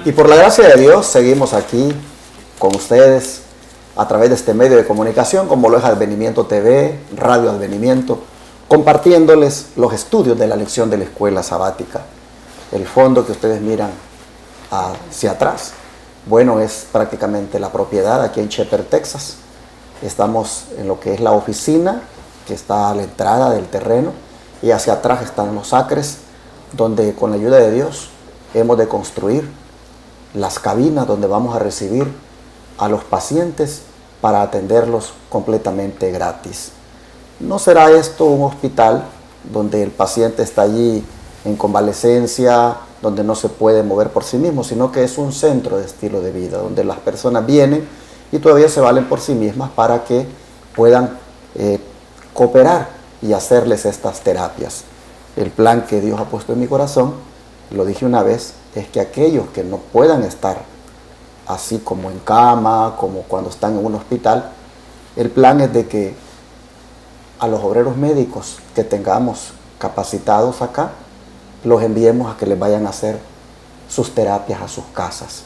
Y por la gracia de Dios seguimos aquí con ustedes a través de este medio de comunicación como lo es Advenimiento TV, Radio Advenimiento, compartiéndoles los estudios de la lección de la escuela sabática. El fondo que ustedes miran hacia atrás, bueno, es prácticamente la propiedad aquí en Shepherd, Texas. Estamos en lo que es la oficina, que está a la entrada del terreno, y hacia atrás están los acres, donde con la ayuda de Dios hemos de construir las cabinas donde vamos a recibir a los pacientes para atenderlos completamente gratis. No será esto un hospital donde el paciente está allí en convalecencia, donde no se puede mover por sí mismo, sino que es un centro de estilo de vida, donde las personas vienen y todavía se valen por sí mismas para que puedan cooperar y hacerles estas terapias. El plan que Dios ha puesto en mi corazón, lo dije una vez, es que aquellos que no puedan estar así como en cama, como cuando están en un hospital, el plan es de que a los obreros médicos que tengamos capacitados acá, los enviemos a que les vayan a hacer sus terapias a sus casas.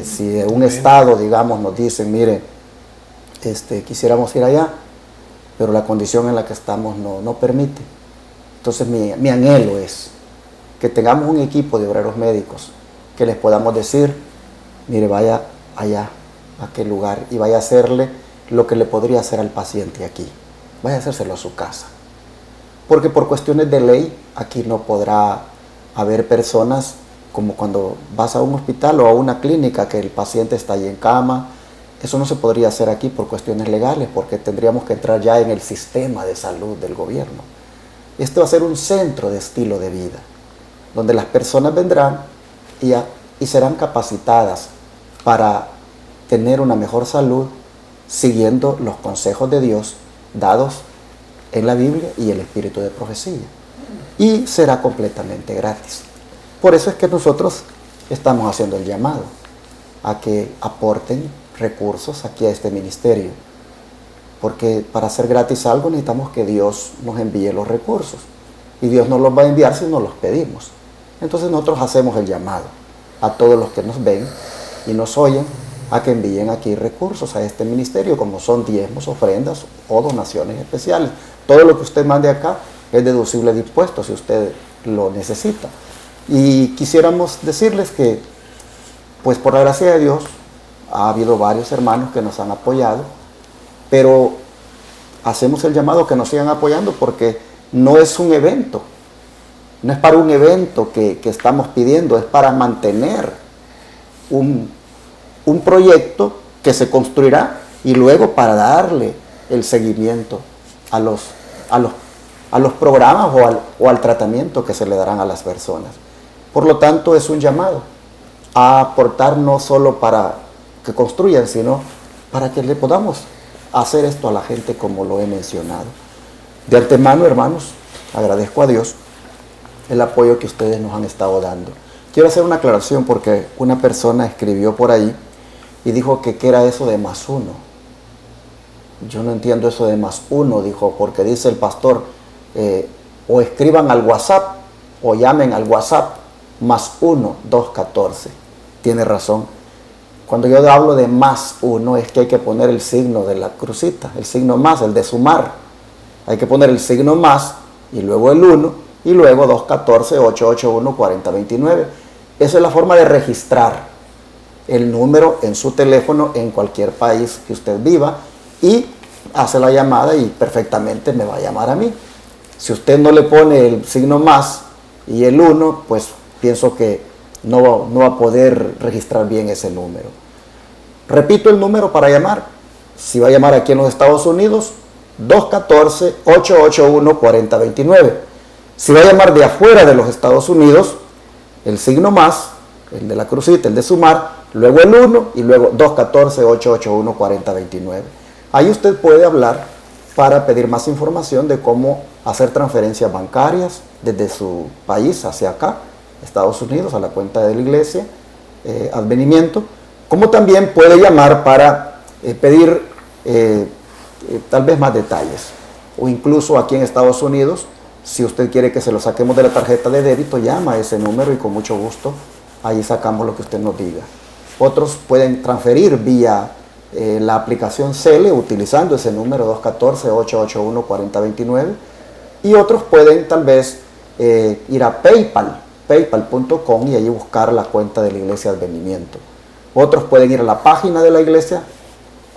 Si de un estado, digamos, nos dicen, mire, quisiéramos ir allá, pero la condición en la que estamos no permite. Entonces mi anhelo es que tengamos un equipo de obreros médicos que les podamos decir, mire, vaya allá, a aquel lugar, y vaya a hacerle lo que le podría hacer al paciente aquí. Vaya a hacérselo a su casa. Porque por cuestiones de ley, aquí no podrá haber personas como cuando vas a un hospital o a una clínica que el paciente está ahí en cama. Eso no se podría hacer aquí por cuestiones legales, porque tendríamos que entrar ya en el sistema de salud del gobierno. Este va a ser un centro de estilo de vida, donde las personas vendrán y serán capacitadas para tener una mejor salud siguiendo los consejos de Dios dados en la Biblia y el espíritu de profecía. Y será completamente gratis. Por eso es que nosotros estamos haciendo el llamado a que aporten recursos aquí a este ministerio. Porque para hacer gratis algo necesitamos que Dios nos envíe los recursos. Y Dios nos los va a enviar si nos los pedimos. Entonces nosotros hacemos el llamado a todos los que nos ven y nos oyen a que envíen aquí recursos a este ministerio, como son diezmos, ofrendas o donaciones especiales. Todo lo que usted mande acá es deducible de impuestos si usted lo necesita. Y quisiéramos decirles que, pues por la gracia de Dios, ha habido varios hermanos que nos han apoyado, pero hacemos el llamado que nos sigan apoyando porque no es un evento, no es para un evento que estamos pidiendo, es para mantener un proyecto que se construirá y luego para darle el seguimiento a los programas o al tratamiento que se le darán a las personas. Por lo tanto, es un llamado a aportar no solo para que construyan, sino para que le podamos hacer esto a la gente como lo he mencionado. De antemano, hermanos, agradezco a Dios el apoyo que ustedes nos han estado dando. Quiero hacer una aclaración porque una persona escribió por ahí y dijo que qué era eso de +1. Yo no entiendo eso de +1, dijo, porque dice el pastor, o escriban al WhatsApp o llamen al WhatsApp +1 214. Tiene razón. Cuando yo hablo de +1 es que hay que poner el signo de la crucita, el signo más, el de sumar. Hay que poner el signo más y luego el 1 y luego 214-881-4029. Esa es la forma de registrar el número en su teléfono en cualquier país que usted viva y hace la llamada y perfectamente me va a llamar a mí. Si usted no le pone el signo más y el 1, pues pienso que no va a poder registrar bien ese número. Repito el número para llamar. Si va a llamar aquí en los Estados Unidos, 214-881-4029. Si va a llamar de afuera de los Estados Unidos, el signo más, el de la crucita, el de sumar, luego el 1 y luego 214-881-4029. Ahí usted puede hablar para pedir más información de cómo hacer transferencias bancarias desde su país hacia acá, Estados Unidos, a la cuenta de la iglesia, Advenimiento, como también puede llamar para pedir tal vez más detalles, o incluso aquí en Estados Unidos, si usted quiere que se lo saquemos de la tarjeta de débito, llama a ese número y con mucho gusto ahí sacamos lo que usted nos diga. Otros pueden transferir vía la aplicación Cele utilizando ese número 214-881-4029, y otros pueden tal vez ir a paypal.com y allí buscar la cuenta de la Iglesia Advenimiento. Otros pueden ir a la página de la Iglesia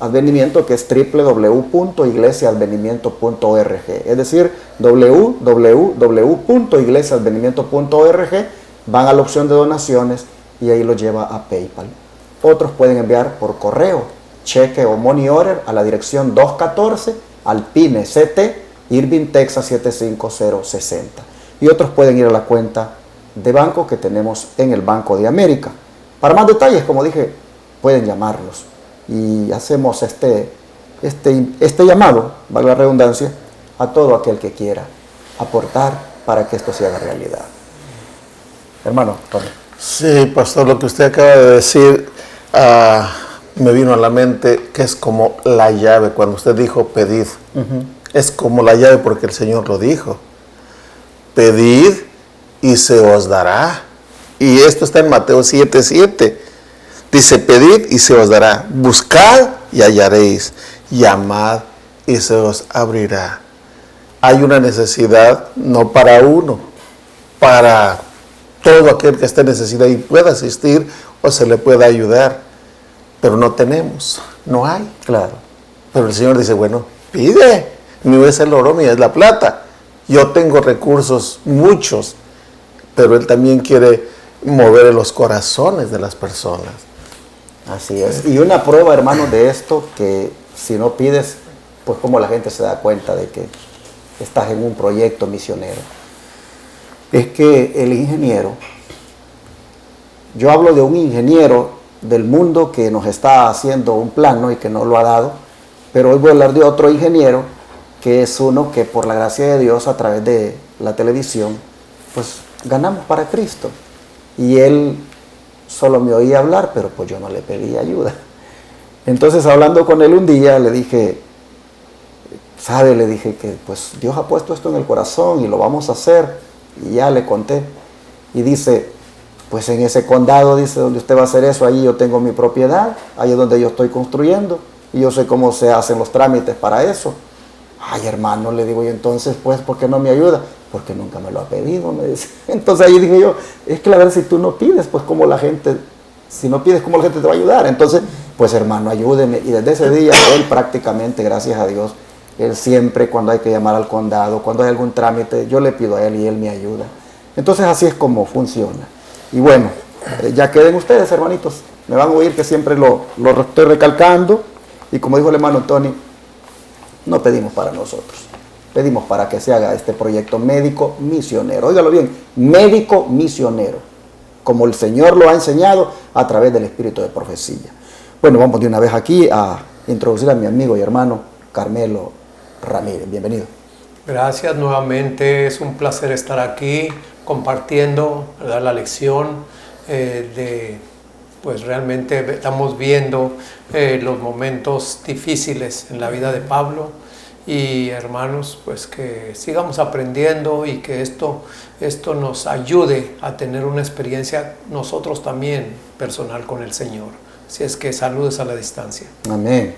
Advenimiento, que es www.iglesiaadvenimiento.org, es decir, www.iglesiaadvenimiento.org, van a la opción de donaciones y ahí lo lleva a PayPal. Otros pueden enviar por correo, cheque o money order a la dirección 214 Alpine CT, Irving, Texas 75060. Y otros pueden ir a la cuenta de banco que tenemos en el Banco de América. Para más detalles, como dije, pueden llamarnos y hacemos este llamado, valga la redundancia, a todo aquel que quiera aportar para que esto se haga realidad. Hermano Tony. Sí, pastor, lo que usted acaba de decir me vino a la mente que es como la llave. Cuando usted dijo pedid, es como la llave porque el Señor lo dijo. Pedid y se os dará. Y esto está en Mateo 7:7. Dice, pedid y se os dará. Buscad y hallaréis. Llamad y se os abrirá. Hay una necesidad, no para uno, para todo aquel que esté en necesidad y pueda asistir o se le pueda ayudar. Pero no tenemos, no hay. Claro. Pero el Señor dice, bueno, pide. Mío es el oro, mía es la plata. Yo tengo recursos, muchos, pero Él también quiere mover los corazones de las personas. Así es. Y una prueba, hermano, de esto, que si no pides, pues como la gente se da cuenta de que estás en un proyecto misionero, es que el ingeniero, yo hablo de un ingeniero del mundo que nos está haciendo un plan, ¿no? Y que no lo ha dado, pero hoy voy a hablar de otro ingeniero, que es uno que por la gracia de Dios a través de la televisión, pues ganamos para Cristo. Y él solo me oía hablar, pero pues yo no le pedí ayuda. Entonces, hablando con él un día, le dije, ¿sabe? Le dije que pues Dios ha puesto esto en el corazón y lo vamos a hacer. Y ya le conté. Y dice, pues en ese condado, dice, donde usted va a hacer eso, ahí yo tengo mi propiedad, ahí es donde yo estoy construyendo, y yo sé cómo se hacen los trámites para eso. Ay, hermano, le digo, y entonces, pues, ¿por qué no me ayuda? Porque nunca me lo ha pedido, me dice. Entonces ahí dije yo, es que la verdad, si tú no pides, pues como la gente, si no pides, ¿cómo la gente te va a ayudar? Entonces, pues hermano, ayúdeme. Y desde ese día, él prácticamente, gracias a Dios, él siempre, cuando hay que llamar al condado, cuando hay algún trámite, yo le pido a él y él me ayuda. Entonces así es como funciona. Y bueno, ya queden ustedes, hermanitos, me van a oír que siempre lo estoy recalcando. Y como dijo el hermano Tony, no pedimos para nosotros, pedimos para que se haga este proyecto médico misionero. Óigalo bien, médico misionero, como el Señor lo ha enseñado a través del espíritu de profecía. Bueno, vamos de una vez aquí a introducir a mi amigo y hermano Carmelo Ramírez. Bienvenido. Gracias nuevamente, es un placer estar aquí compartiendo, ¿verdad?, la lección pues realmente estamos viendo los momentos difíciles en la vida de Pablo, y hermanos, pues que sigamos aprendiendo y que esto nos ayude a tener una experiencia nosotros también personal con el Señor. Así es que saludos a la distancia. Amén.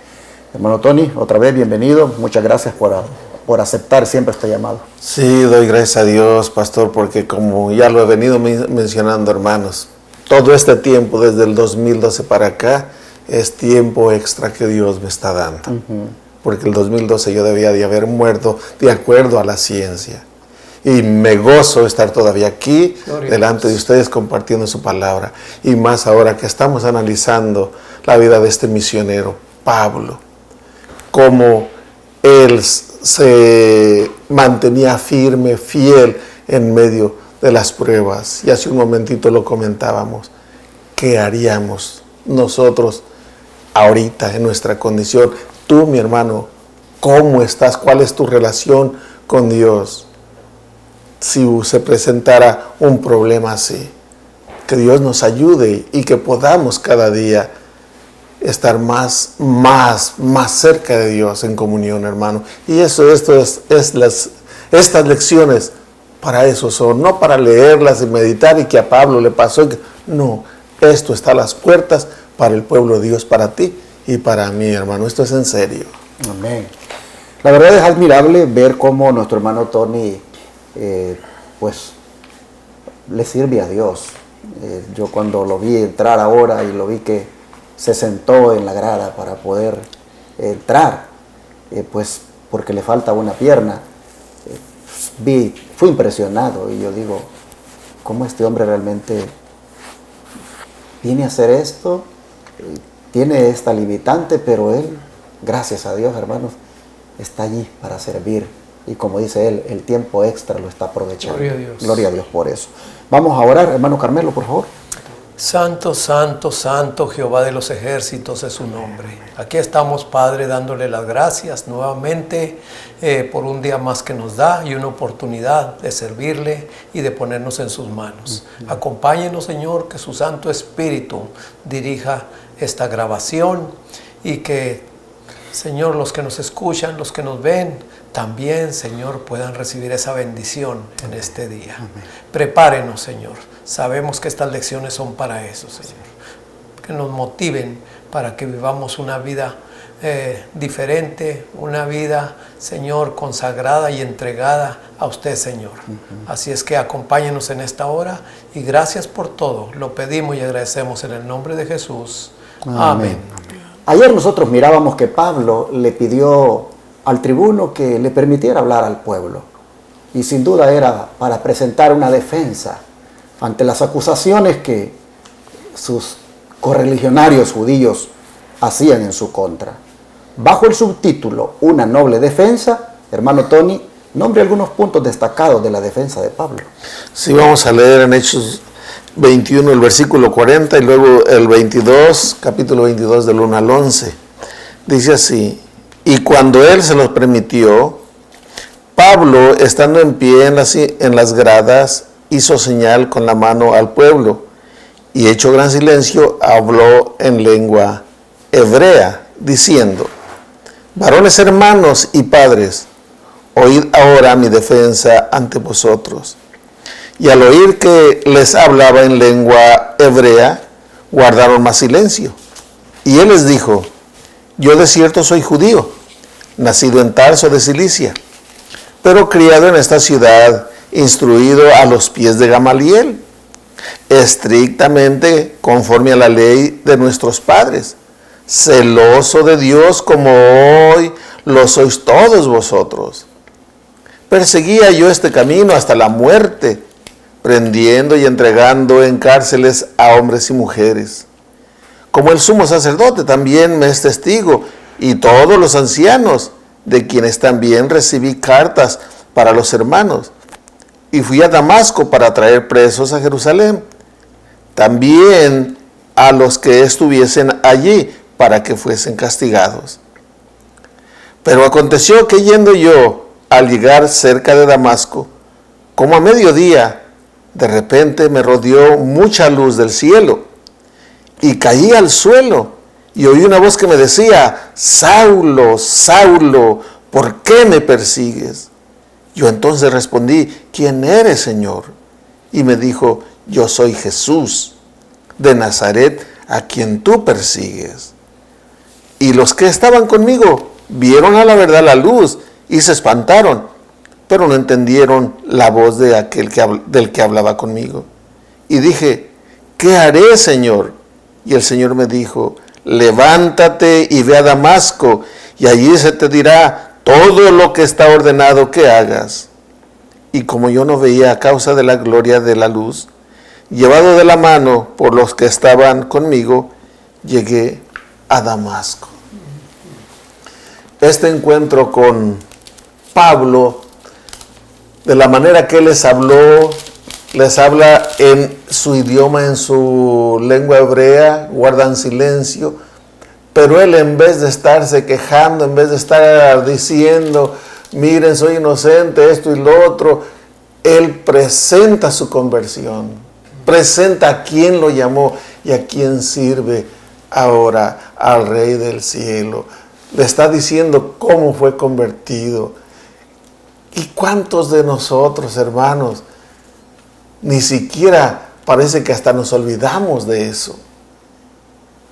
Hermano Tony, otra vez bienvenido, muchas gracias por aceptar siempre este llamado. Sí, doy gracias a Dios, pastor, porque como ya lo he venido mencionando, hermanos, todo este tiempo, desde el 2012 para acá, es tiempo extra que Dios me está dando. Porque el 2012 yo debía de haber muerto de acuerdo a la ciencia. Y me gozo estar todavía aquí, delante de ustedes, compartiendo su palabra. Y más ahora que estamos analizando la vida de este misionero, Pablo. Cómo él se mantenía firme, fiel en medio de las pruebas. Y hace un momentito lo comentábamos. ¿Qué haríamos nosotros ahorita en nuestra condición? Tú, mi hermano, ¿cómo estás? ¿Cuál es tu relación con Dios? Si se presentara un problema así, que Dios nos ayude y que podamos cada día estar más cerca de Dios en comunión, hermano. Y estas lecciones para eso son, no para leerlas y meditar y que a Pablo le pasó. No, esto está a las puertas para el pueblo de Dios, para ti y para mí, hermano. Esto es en serio. Amén. La verdad es admirable ver cómo nuestro hermano Tony, pues, le sirve a Dios. Yo cuando lo vi entrar ahora y lo vi que se sentó en la grada para poder entrar, pues porque le falta una pierna, fui impresionado y yo digo, ¿cómo este hombre realmente viene a hacer esto? Tiene esta limitante, pero él, gracias a Dios, hermanos, está allí para servir. Y como dice él, el tiempo extra lo está aprovechando. Gloria a Dios. Gloria a Dios por eso. Vamos a orar, hermano Carmelo, por favor. Santo, santo, santo, Jehová de los ejércitos es su nombre. Aquí estamos, Padre, dándole las gracias nuevamente por un día más que nos da y una oportunidad de servirle y de ponernos en sus manos. Acompáñenos, Señor, que su Santo Espíritu dirija esta grabación y que, Señor, los que nos escuchan, los que nos ven, también, Señor, puedan recibir esa bendición en este día. Prepárenos, Señor. Sabemos que estas lecciones son para eso, Señor. Que nos motiven para que vivamos una vida diferente, una vida, Señor, consagrada y entregada a usted, Señor. Así es que acompáñenos en esta hora y gracias por todo. Lo pedimos y agradecemos en el nombre de Jesús. Amén. Ayer nosotros mirábamos que Pablo le pidió al tribuno que le permitiera hablar al pueblo. Y sin duda era para presentar una defensa ante las acusaciones que sus correligionarios judíos hacían en su contra. Bajo el subtítulo Una noble defensa, hermano Tony, nombre algunos puntos destacados de la defensa de Pablo. Sí, vamos a leer en Hechos 21 el versículo 40 y luego el 22, capítulo 22 del 1 al 11. Dice así: y cuando él se los permitió, Pablo, estando en pie en las gradas, hizo señal con la mano al pueblo, y hecho gran silencio, habló en lengua hebrea, diciendo: varones hermanos y padres, oíd ahora mi defensa ante vosotros. Y al oír que les hablaba en lengua hebrea, guardaron más silencio. Y él les dijo: yo de cierto soy judío, nacido en Tarso de Cilicia, pero criado en esta ciudad, instruido a los pies de Gamaliel, estrictamente conforme a la ley de nuestros padres, celoso de Dios como hoy lo sois todos vosotros. Perseguía yo este camino hasta la muerte, prendiendo y entregando en cárceles a hombres y mujeres. Como el sumo sacerdote también me es testigo, y todos los ancianos, de quienes también recibí cartas para los hermanos. Y fui a Damasco para traer presos a Jerusalén, también a los que estuviesen allí, para que fuesen castigados. Pero aconteció que yendo yo, al llegar cerca de Damasco, como a mediodía, de repente me rodeó mucha luz del cielo, y caí al suelo, y oí una voz que me decía: Saulo, Saulo, ¿por qué me persigues? Yo entonces respondí: ¿quién eres, Señor? Y me dijo: yo soy Jesús de Nazaret, a quien tú persigues. Y los que estaban conmigo vieron a la verdad la luz y se espantaron, pero no entendieron la voz de del que hablaba conmigo. Y dije: ¿qué haré, Señor? Y el Señor me dijo: levántate y ve a Damasco, y allí se te dirá todo lo que está ordenado que hagas. Y como yo no veía a causa de la gloria de la luz, llevado de la mano por los que estaban conmigo, llegué a Damasco. Este encuentro con Pablo, de la manera que él les habla en su idioma, en su lengua hebrea, guardan silencio, pero él, en vez de estarse quejando, en vez de estar diciendo: miren, soy inocente, esto y lo otro, él presenta su conversión, presenta a quién lo llamó y a quién sirve ahora, al Rey del cielo. Le está diciendo cómo fue convertido. ¿Y cuántos de nosotros, hermanos, ni siquiera parece que hasta nos olvidamos de eso?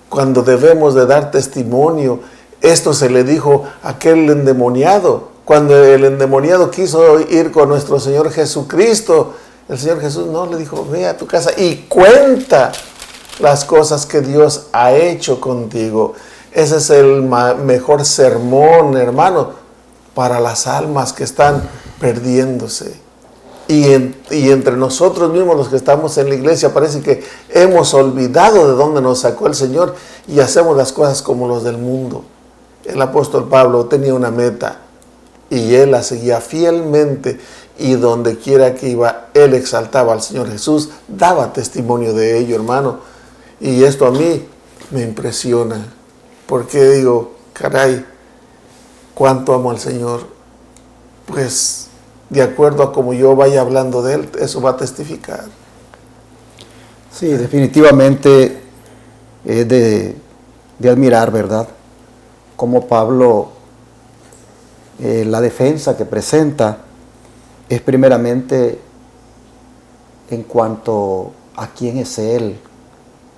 Cuando debemos de dar testimonio, esto se le dijo a aquel endemoniado. Cuando el endemoniado quiso ir con nuestro Señor Jesucristo, el Señor Jesús no le dijo, ve a tu casa y cuenta las cosas que Dios ha hecho contigo. Ese es el mejor sermón, hermano, para las almas que están perdiéndose. Y entre nosotros mismos, los que estamos en la iglesia, parece que hemos olvidado de dónde nos sacó el Señor y hacemos las cosas como los del mundo. El apóstol Pablo tenía una meta y él la seguía fielmente, y donde quiera que iba, él exaltaba al Señor Jesús, daba testimonio de ello, hermano. Y esto a mí me impresiona, porque digo, caray, cuánto amo al Señor. Pues de acuerdo a como yo vaya hablando de él, eso va a testificar. Sí, definitivamente es de admirar, ¿verdad? Como Pablo, la defensa que presenta es primeramente en cuanto a quién es él.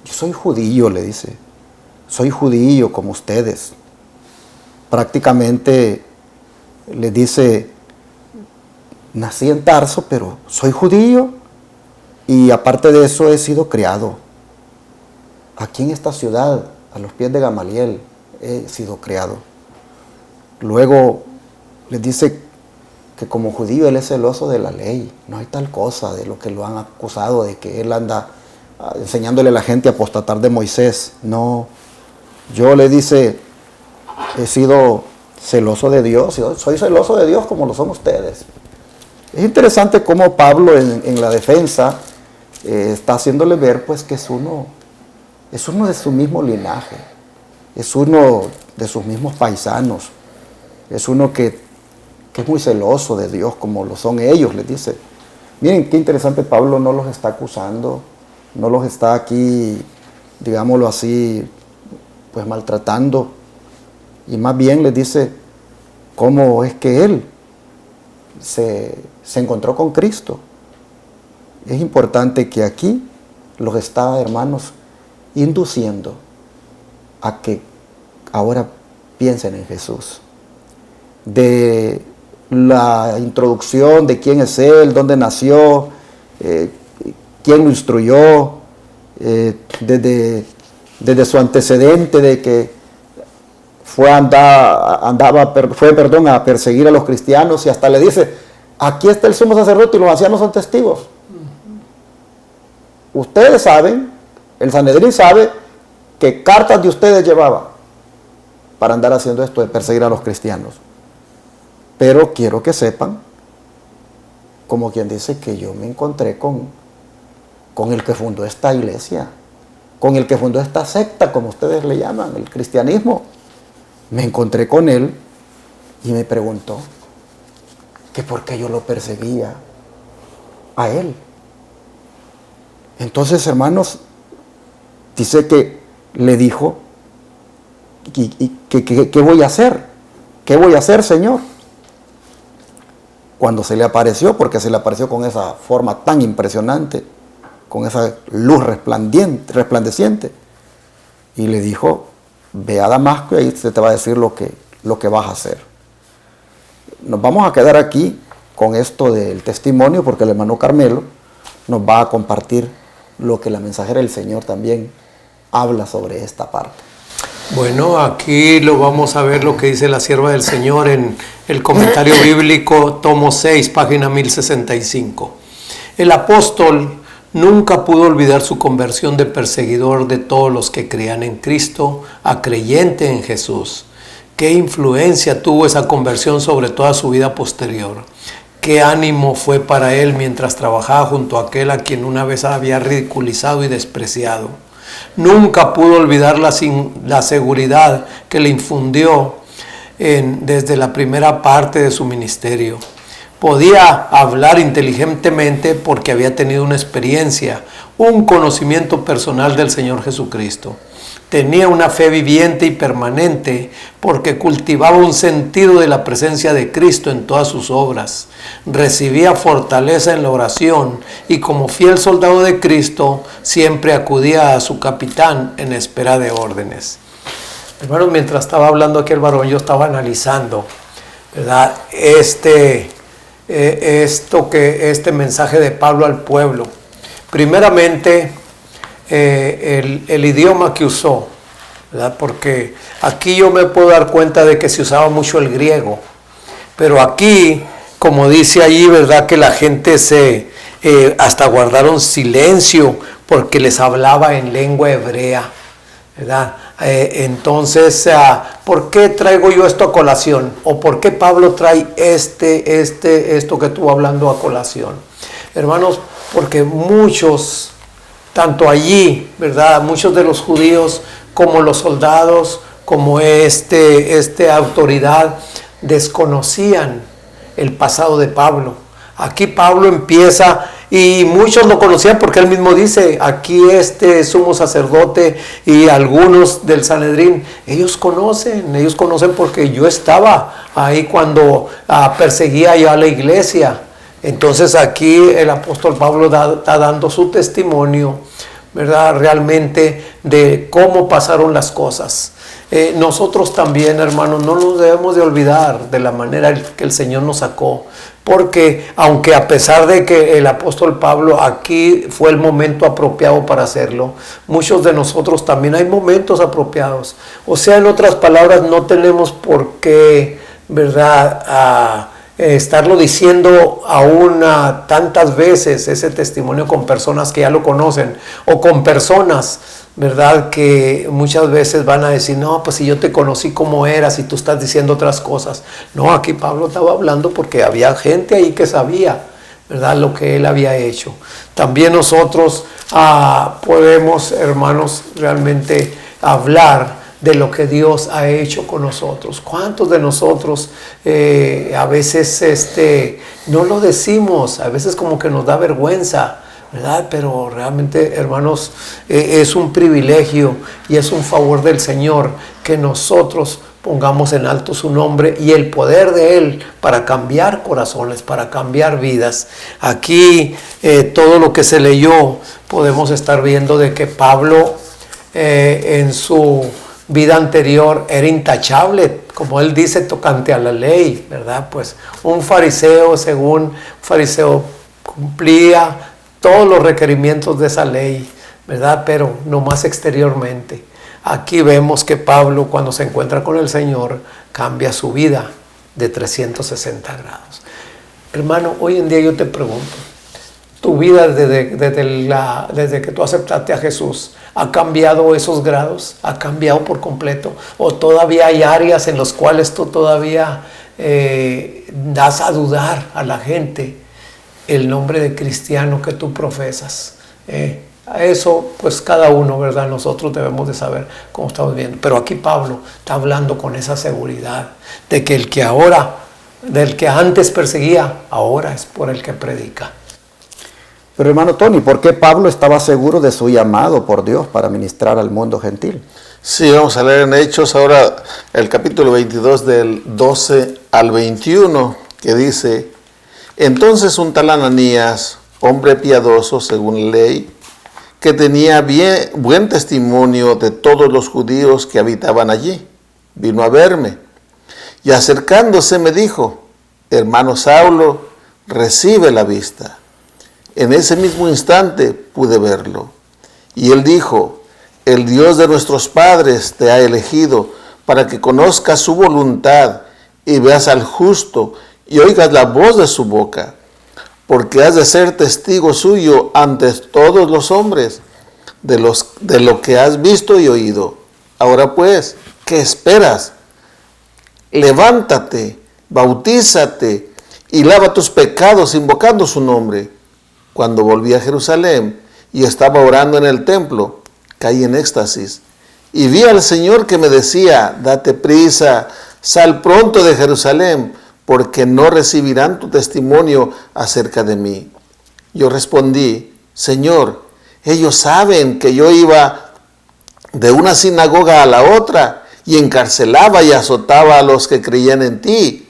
Yo soy judío, le dice. Soy judío como ustedes. Prácticamente le dice, nací en Tarso, pero soy judío. Y aparte de eso he sido criado aquí en esta ciudad, a los pies de Gamaliel, he sido criado. Luego les dice que como judío él es celoso de la ley. No hay tal cosa de lo que lo han acusado, de que él anda enseñándole a la gente a apostatar de Moisés. No, yo le dice, he sido celoso de Dios, soy celoso de Dios como lo son ustedes. Es interesante cómo Pablo en la defensa está haciéndole ver pues que es uno de su mismo linaje, es uno de sus mismos paisanos, es uno que es muy celoso de Dios como lo son ellos, les dice. Miren qué interesante, Pablo no los está acusando, no los está aquí, digámoslo así, pues maltratando, y más bien les dice cómo es que él se encontró con Cristo. Es importante que aquí los está, hermanos, induciendo a que ahora piensen en Jesús. De la introducción de quién es él, dónde nació, quién lo instruyó, desde su antecedente de que fue a perseguir a los cristianos, y hasta le dice, aquí está el sumo sacerdote y los ancianos son testigos. Ustedes saben, el Sanedrín sabe que cartas de ustedes llevaba para andar haciendo esto de perseguir a los cristianos. Pero quiero que sepan, como quien dice, que yo me encontré con el que fundó esta iglesia, con el que fundó esta secta, como ustedes le llaman, el cristianismo. Me encontré con él y me preguntó que por qué yo lo perseguía a él. Entonces, hermanos, dice que le dijo, ¿qué voy a hacer? ¿Qué voy a hacer, Señor? Cuando se le apareció, porque se le apareció con esa forma tan impresionante, con esa luz resplandeciente, y le dijo, ve a Damasco y ahí se te va a decir lo que vas a hacer. Nos vamos a quedar aquí con esto del testimonio, porque el hermano Carmelo nos va a compartir lo que la mensajera del Señor también habla sobre esta parte. Bueno, aquí lo vamos a ver lo que dice la sierva del Señor en el comentario bíblico, tomo 6, página 1065. El apóstol nunca pudo olvidar su conversión de perseguidor de todos los que creían en Cristo a creyente en Jesús. ¿Qué influencia tuvo esa conversión sobre toda su vida posterior? ¿Qué ánimo fue para él mientras trabajaba junto a aquel a quien una vez había ridiculizado y despreciado? Nunca pudo olvidar la seguridad que le infundió desde la primera parte de su ministerio. Podía hablar inteligentemente porque había tenido una experiencia, un conocimiento personal del Señor Jesucristo. Tenía una fe viviente y permanente porque cultivaba un sentido de la presencia de Cristo en todas sus obras. Recibía fortaleza en la oración y como fiel soldado de Cristo siempre acudía a su capitán en espera de órdenes. Hermanos, mientras estaba hablando aquí el varón, yo estaba analizando, ¿verdad? Este mensaje de Pablo al pueblo. Primeramente, el idioma que usó, ¿verdad? Porque aquí yo me puedo dar cuenta de que se usaba mucho el griego, pero aquí, como dice allí, ¿verdad? Que la gente hasta guardaron silencio porque les hablaba en lengua hebrea, ¿verdad? Entonces, ¿por qué traigo yo esto a colación? ¿O por qué Pablo trae esto que estuvo hablando a colación? Hermanos, porque muchos, tanto allí, ¿verdad? Muchos de los judíos, como los soldados, como esta autoridad, desconocían el pasado de Pablo. Aquí Pablo empieza, y muchos lo conocían porque él mismo dice, aquí sumo sacerdote y algunos del Sanedrín, ellos conocen porque yo estaba ahí cuando perseguía yo a la iglesia. Entonces aquí el apóstol Pablo está dando su testimonio, ¿verdad? Realmente de cómo pasaron las cosas. Nosotros también, hermanos, no nos debemos de olvidar de la manera que el Señor nos sacó, porque aunque a pesar de que el apóstol Pablo aquí fue el momento apropiado para hacerlo, muchos de nosotros también hay momentos apropiados. O sea, en otras palabras, no tenemos por qué, ¿verdad?, estarlo diciendo aún tantas veces ese testimonio con personas que ya lo conocen, o con personas, ¿verdad?, que muchas veces van a decir, no, pues si yo te conocí como eras y tú estás diciendo otras cosas. No, aquí Pablo estaba hablando porque había gente ahí que sabía, ¿verdad?, lo que él había hecho. También nosotros podemos, hermanos, realmente hablar de lo que Dios ha hecho con nosotros. ¿Cuántos de nosotros a veces no lo decimos? A veces como que nos da vergüenza, ¿verdad? Pero realmente, hermanos, es un privilegio y es un favor del Señor que nosotros pongamos en alto su nombre y el poder de Él para cambiar corazones, para cambiar vidas. Aquí todo lo que se leyó, podemos estar viendo de que Pablo en su vida anterior era intachable, como él dice, tocante a la ley, ¿verdad? Pues un fariseo, cumplía todos los requerimientos de esa ley, ¿verdad? Pero no más exteriormente. Aquí vemos que Pablo, cuando se encuentra con el Señor, cambia su vida de 360 grados. Hermano, hoy en día yo te pregunto, ¿tu vida desde que tú aceptaste a Jesús ha cambiado esos grados? ¿Ha cambiado por completo? ¿O todavía hay áreas en las cuales tú todavía das a dudar a la gente el nombre de cristiano que tú profesas? Eso, pues cada uno, ¿verdad? Nosotros debemos de saber cómo estamos viendo. Pero aquí Pablo está hablando con esa seguridad de que del que antes perseguía, ahora es por el que predica. Pero hermano Tony, ¿por qué Pablo estaba seguro de su llamado por Dios para ministrar al mundo gentil? Sí, vamos a leer en Hechos ahora el capítulo 22 del 12 al 21, que dice: entonces un tal Ananías, hombre piadoso según ley, que tenía buen testimonio de todos los judíos que habitaban allí, vino a verme, y acercándose me dijo: hermano Saulo, recibe la vista. En ese mismo instante pude verlo. Y él dijo: el Dios de nuestros padres te ha elegido para que conozcas su voluntad y veas al justo y oigas la voz de su boca, porque has de ser testigo suyo ante todos los hombres de lo que has visto y oído. Ahora pues, ¿qué esperas? Levántate, bautízate y lava tus pecados invocando su nombre. Cuando volví a Jerusalén y estaba orando en el templo, caí en éxtasis y vi al Señor que me decía: date prisa, sal pronto de Jerusalén, porque no recibirán tu testimonio acerca de mí. Yo respondí: Señor, ellos saben que yo iba de una sinagoga a la otra, y encarcelaba y azotaba a los que creían en ti.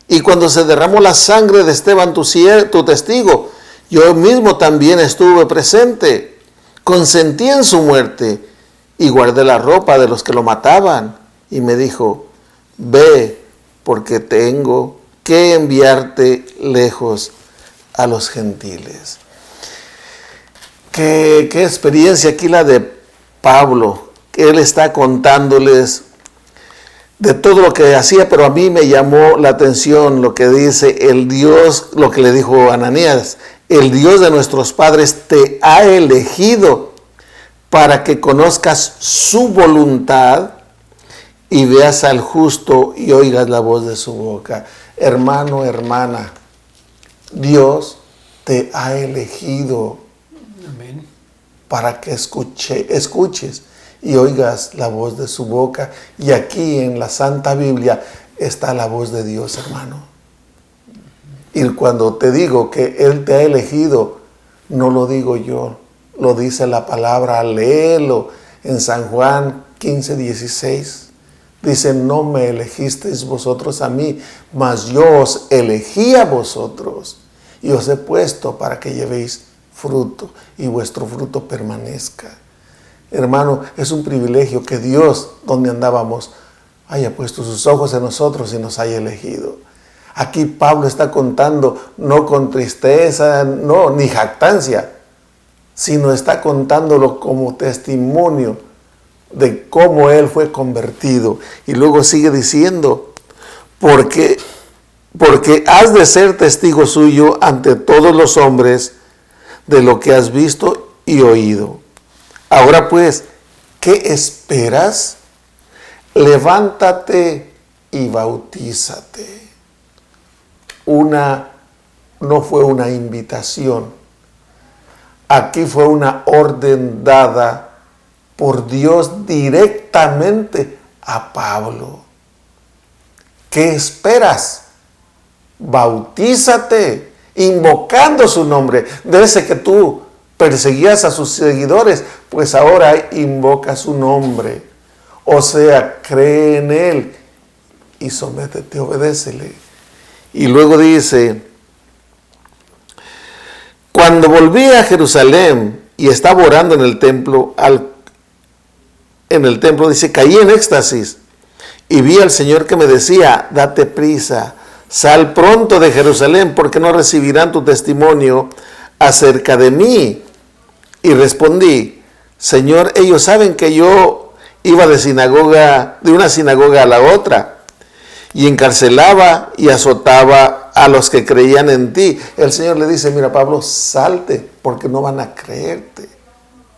Y cuando se derramó la sangre de Esteban, tu testigo, yo mismo también estuve presente. Consentí en su muerte y guardé la ropa de los que lo mataban. Y me dijo, ve, porque tengo que enviarte lejos a los gentiles. Qué experiencia aquí la de Pablo, que él está contándoles de todo lo que hacía, pero a mí me llamó la atención lo que dice el Dios, lo que le dijo Ananías: el Dios de nuestros padres te ha elegido para que conozcas su voluntad y veas al justo y oigas la voz de su boca. Hermano, hermana, Dios te ha elegido. Amén. Para que escuches y oigas la voz de su boca. Y aquí en la Santa Biblia está la voz de Dios, hermano. Y cuando te digo que Él te ha elegido, no lo digo yo, lo dice la palabra, léelo en San Juan 15:16. Dice, no me elegisteis vosotros a mí, mas yo os elegí a vosotros y os he puesto para que llevéis fruto y vuestro fruto permanezca. Hermano, es un privilegio que Dios, donde andábamos, haya puesto sus ojos en nosotros y nos haya elegido. Aquí Pablo está contando, no con tristeza, no, ni jactancia, sino está contándolo como testimonio de cómo él fue convertido. Y luego sigue diciendo, porque has de ser testigo suyo ante todos los hombres de lo que has visto y oído. Ahora pues, ¿qué esperas? Levántate y bautízate. No fue una invitación. Aquí fue una orden dada por Dios directamente a Pablo. ¿Qué esperas? Bautízate, invocando su nombre. De ese que tú perseguías a sus seguidores, pues ahora invoca su nombre. O sea, cree en Él y sométete, obedécele. Y luego dice, cuando volví a Jerusalén y estaba orando en el templo, dice, caí en éxtasis y vi al Señor que me decía, date prisa, sal pronto de Jerusalén, porque no recibirán tu testimonio acerca de mí. Y respondí, Señor, ellos saben que yo iba de una sinagoga a la otra, y encarcelaba y azotaba a los que creían en ti. El Señor le dice, mira Pablo, salte, porque no van a creerte.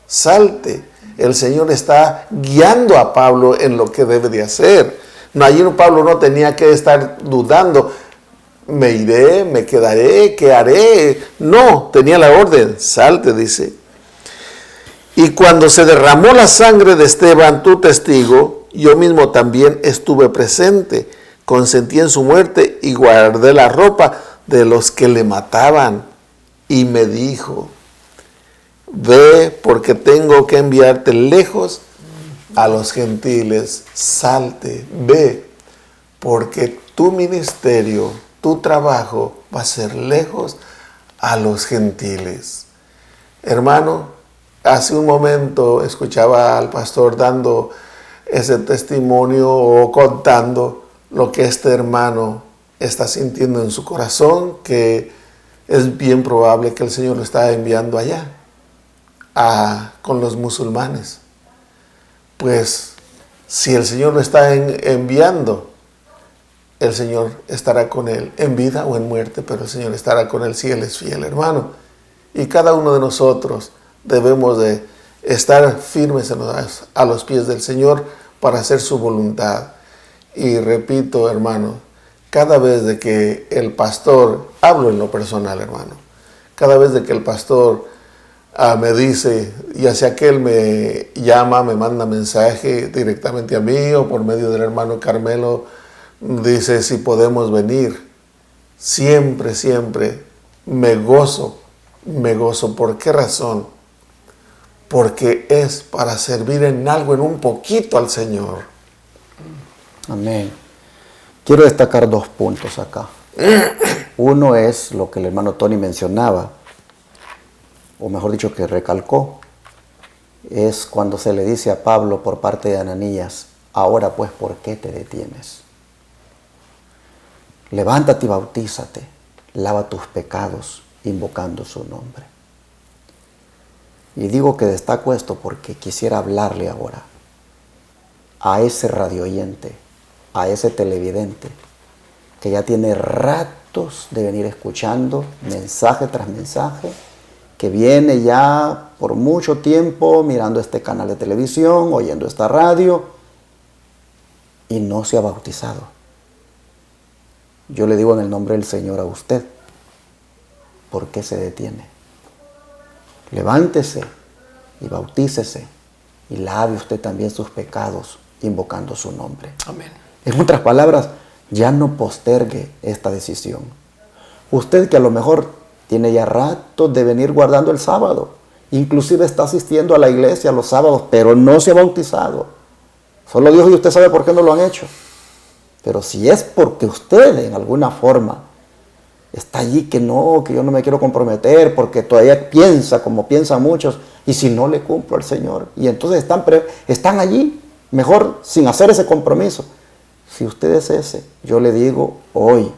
Salte. El Señor está guiando a Pablo en lo que debe de hacer. No, allí Pablo no tenía que estar dudando, me iré, me quedaré, ¿qué haré? No, tenía la orden, salte, dice. Y cuando se derramó la sangre de Esteban, tu testigo, yo mismo también estuve presente, consentí en su muerte y guardé la ropa de los que le mataban. Y me dijo, ve, porque tengo que enviarte lejos a los gentiles. Salte, ve, porque tu ministerio, tu trabajo va a ser lejos a los gentiles. Hermano, hace un momento escuchaba al pastor dando ese testimonio o contando lo que este hermano está sintiendo en su corazón, que es bien probable que el Señor lo está enviando allá con los musulmanes. Pues si el Señor lo está enviando, el Señor estará con él en vida o en muerte, pero el Señor estará con él si él es fiel, hermano. Y cada uno de nosotros debemos de estar firmes a los pies del Señor para hacer su voluntad. Y repito, hermano, cada vez de que el pastor, hablo en lo personal, hermano, cada vez de que el pastor me dice, ya sea que él me llama, me manda mensaje directamente a mí o por medio del hermano Carmelo, dice si podemos venir, siempre, siempre me gozo. ¿Por qué razón? porque es para servir en algo, en un poquito al Señor. Amén. Quiero destacar 2 puntos acá. Uno es lo que el hermano Tony mencionaba, o mejor dicho que recalcó, es cuando se le dice a Pablo por parte de Ananías: ahora pues, ¿por qué te detienes? Levántate y bautízate, lava tus pecados invocando su nombre. Y digo que destaco esto porque quisiera hablarle ahora a ese radioyente, a ese televidente que ya tiene ratos de venir escuchando mensaje tras mensaje, que viene ya por mucho tiempo mirando este canal de televisión, oyendo esta radio y no se ha bautizado. Yo le digo en el nombre del Señor a usted: ¿por qué se detiene? Levántese y bautícese y lave usted también sus pecados invocando su nombre. Amén. En otras palabras, ya no postergue esta decisión. Usted que a lo mejor tiene ya rato de venir guardando el sábado, inclusive está asistiendo a la iglesia los sábados, pero no se ha bautizado. Solo Dios y usted sabe por qué no lo han hecho. Pero si es porque usted en alguna forma está allí que yo no me quiero comprometer porque todavía piensa como piensan muchos, y si no le cumplo al Señor, y entonces están allí, mejor sin hacer ese compromiso. Si usted es ese, yo le digo hoy,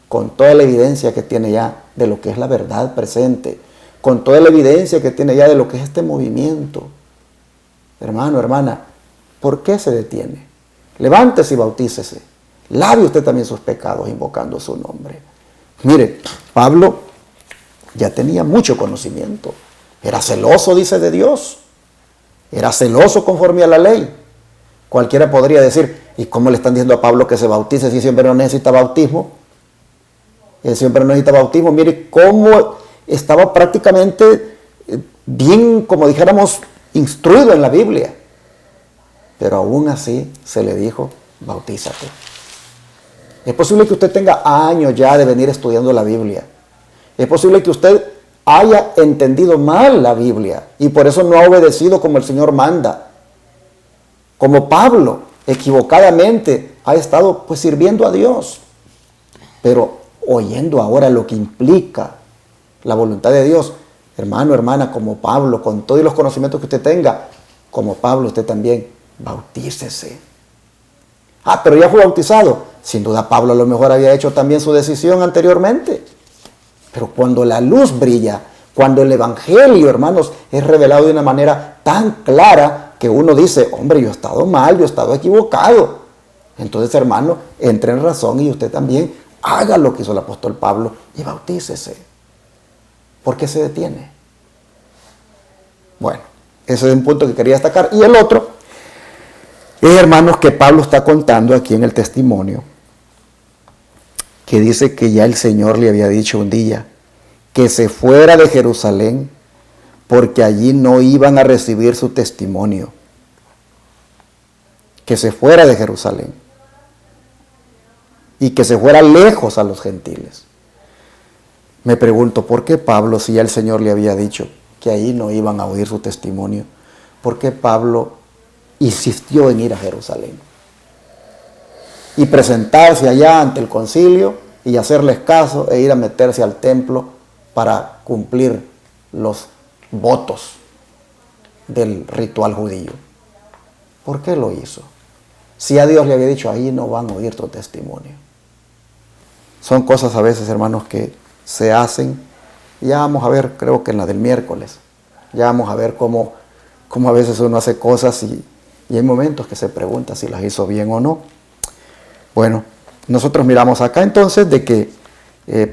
con toda la evidencia que tiene ya de lo que es la verdad presente, con toda la evidencia que tiene ya de lo que es este movimiento, hermano, hermana, ¿por qué se detiene? Levántese y bautícese. Lave usted también sus pecados invocando su nombre. Mire, Pablo ya tenía mucho conocimiento. Era celoso, dice, de Dios. Era celoso conforme a la ley. Cualquiera podría decir: ¿y cómo le están diciendo a Pablo que se bautice si siempre no necesita bautismo? Él siempre no necesita bautismo. Mire cómo estaba prácticamente bien, como dijéramos, instruido en la Biblia. Pero aún así se le dijo: bautízate. Es posible que usted tenga años ya de venir estudiando la Biblia. Es posible que usted haya entendido mal la Biblia y por eso no ha obedecido como el Señor manda. Como Pablo, equivocadamente, ha estado pues sirviendo a Dios. Pero oyendo ahora lo que implica la voluntad de Dios, hermano, hermana, como Pablo, con todos los conocimientos que usted tenga, como Pablo, usted también, bautícese. Ah, pero ya fue bautizado. Sin duda Pablo a lo mejor había hecho también su decisión anteriormente. Pero cuando la luz brilla, cuando el Evangelio, hermanos, es revelado de una manera tan clara que uno dice: hombre, yo he estado mal, yo he estado equivocado. Entonces, hermano, entre en razón y usted también haga lo que hizo el apóstol Pablo y bautícese. ¿Por qué se detiene? Bueno, ese es un punto que quería destacar. Y el otro es, hermanos, que Pablo está contando aquí en el testimonio, que dice que ya el Señor le había dicho un día que se fuera de Jerusalén porque allí no iban a recibir su testimonio. Que se fuera de Jerusalén y que se fuera lejos a los gentiles. Me pregunto, ¿por qué Pablo, si ya el Señor le había dicho que ahí no iban a oír su testimonio, por qué Pablo insistió en ir a Jerusalén y presentarse allá ante el concilio y hacerles caso e ir a meterse al templo para cumplir los votos del ritual judío? ¿Por qué lo hizo? Si a Dios le había dicho: ahí no van a oír tu testimonio. Son cosas a veces, hermanos, que se hacen. Ya vamos a ver, creo que en la del miércoles, ya vamos a ver cómo a veces uno hace cosas y hay momentos que se pregunta si las hizo bien o no. Bueno, nosotros miramos acá entonces de que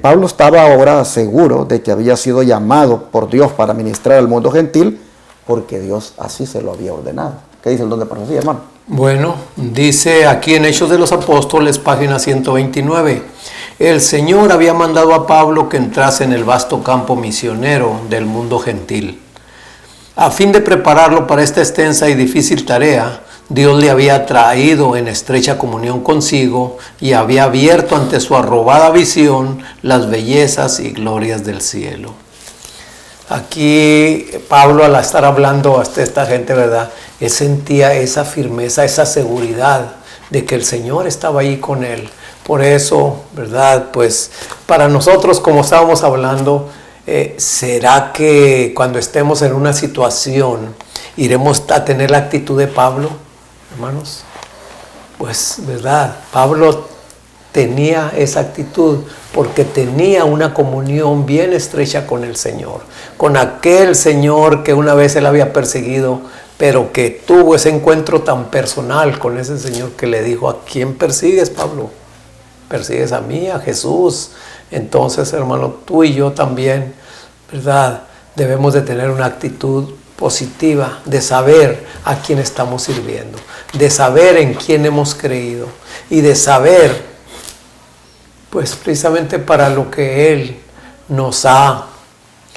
Pablo estaba ahora seguro de que había sido llamado por Dios para ministrar al mundo gentil, porque Dios así se lo había ordenado. ¿Qué dice el don de profecía, hermano? Bueno, dice aquí en Hechos de los Apóstoles, página 129, el Señor había mandado a Pablo que entrase en el vasto campo misionero del mundo gentil. A fin de prepararlo para esta extensa y difícil tarea, Dios le había traído en estrecha comunión consigo y había abierto ante su arrobada visión las bellezas y glorias del cielo. Aquí Pablo, al estar hablando a esta gente, ¿verdad? Él sentía esa firmeza, esa seguridad de que el Señor estaba ahí con él. Por eso, ¿verdad? Pues para nosotros, como estábamos hablando, ¿será que cuando estemos en una situación iremos a tener la actitud de Pablo, hermanos? Pues, ¿verdad? Pablo tenía esa actitud porque tenía una comunión bien estrecha con el Señor, con aquel Señor que una vez él había perseguido, pero que tuvo ese encuentro tan personal con ese Señor que le dijo: ¿a quién persigues, Pablo? Persigues a mí, a Jesús. Entonces, hermano, tú y yo también, ¿verdad? Debemos de tener una actitud positiva, de saber a quién estamos sirviendo, de saber en quién hemos creído y de saber, pues precisamente para lo que Él nos ha